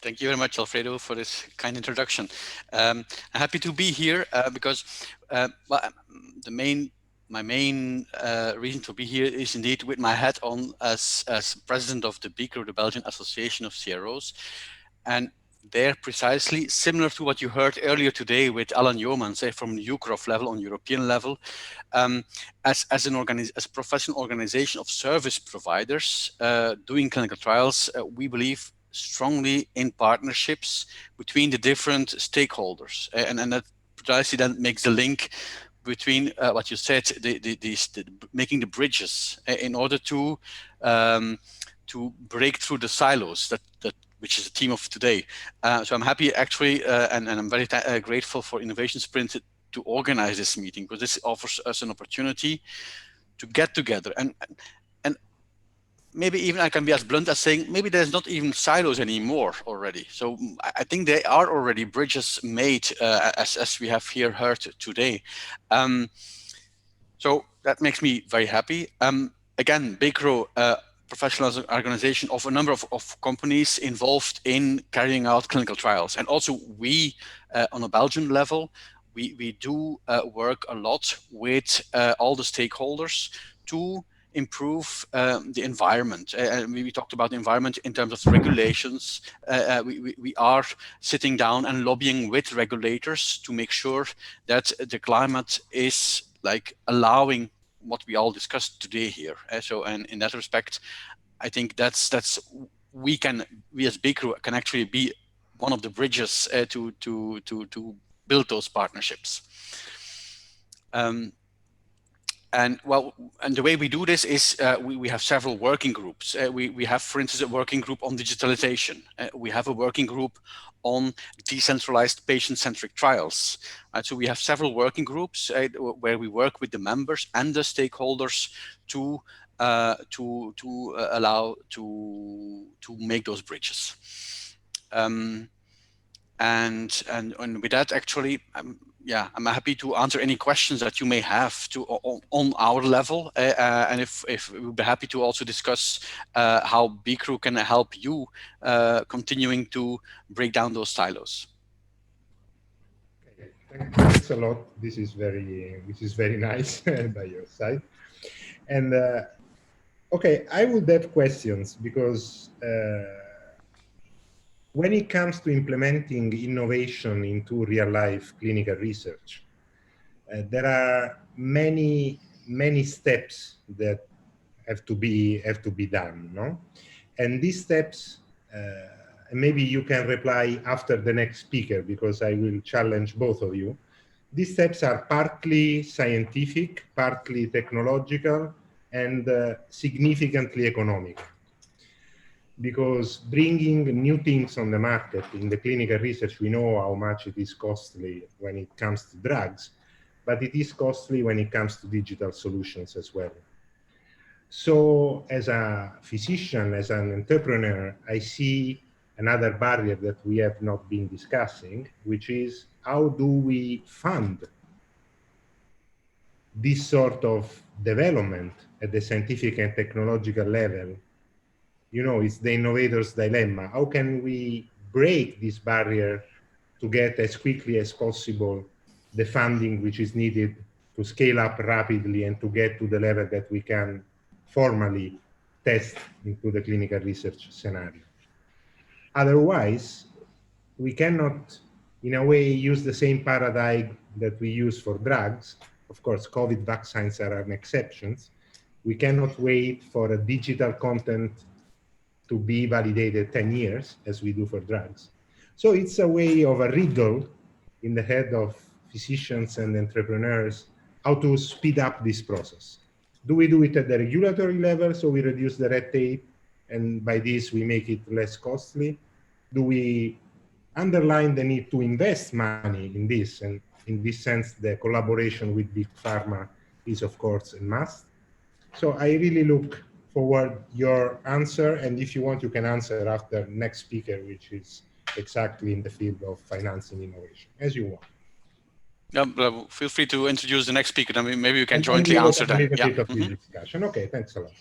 Thank you very much, Alfredo, for this kind introduction. I'm happy to be here because well, my main reason to be here is indeed with my hat on as president of the BeCRO, the Belgian Association of CROs. And there, precisely similar to what you heard earlier today with Alan Yeoman, say from UCROF level on European level, as a professional organization of service providers doing clinical trials, we believe strongly in partnerships between the different stakeholders, and that precisely then makes the link between what you said, making the bridges in order to break through the silos that which is the theme of today. So I'm happy actually, and I'm very grateful for Innovation Sprint to organize this meeting, because this offers us an opportunity to get together and maybe even I can be as blunt as saying maybe there's not even silos anymore already. So I think there are already bridges made as we have here heard today. So that makes me very happy. Again, BeCRO, professional organization of a number of companies involved in carrying out clinical trials. And also we, on a Belgian level, we do work a lot with all the stakeholders to improve the environment. We talked about the environment in terms of regulations. We are sitting down and lobbying with regulators to make sure that the climate is like allowing what we all discussed today here. So, and in that respect, I think that's we as BeCRO can actually be one of the bridges to build those partnerships. And the way we do this is we have several working groups. We have, for instance, a working group on digitalization. We have a working group on decentralized patient-centric trials. So we have several working groups where we work with the members and the stakeholders to allow to make those bridges. And with that, actually, I'm happy to answer any questions that you may have on our level, and if we'll be happy to also discuss how BeCRO can help you continuing to break down those silos. Okay, thanks a lot. This is very nice by your side. And okay, I would have questions because when it comes to implementing innovation into real-life clinical research, there are many steps that have to be done, no? And these steps, maybe you can reply after the next speaker because I will challenge both of you. These steps are partly scientific, partly technological, and significantly economic. Because bringing new things on the market in the clinical research, we know how much it is costly when it comes to drugs, but it is costly when it comes to digital solutions as well. So as a physician, as an entrepreneur, I see another barrier that we have not been discussing, which is how do we fund this sort of development at the scientific and technological level? You know, it's the innovator's dilemma. How can we break this barrier to get as quickly as possible the funding which is needed to scale up rapidly and to get to the level that we can formally test into the clinical research scenario? Otherwise, we cannot, in a way, use the same paradigm that we use for drugs. Of course, COVID vaccines are an exception. We cannot wait for a digital content to be validated 10 years, as we do for drugs. So it's a way of a riddle in the head of physicians and entrepreneurs, how to speed up this process. Do we do it at the regulatory level, so we reduce the red tape, and by this we make it less costly? Do we underline the need to invest money in this? And in this sense, the collaboration with Big Pharma is, of course, a must. So I really look forward your answer, and if you want, you can answer after next speaker, which is exactly in the field of financing innovation, as you want. Yeah, feel free to introduce the next speaker, and maybe we can jointly answer that. A little bit of the discussion. Okay, thanks a lot.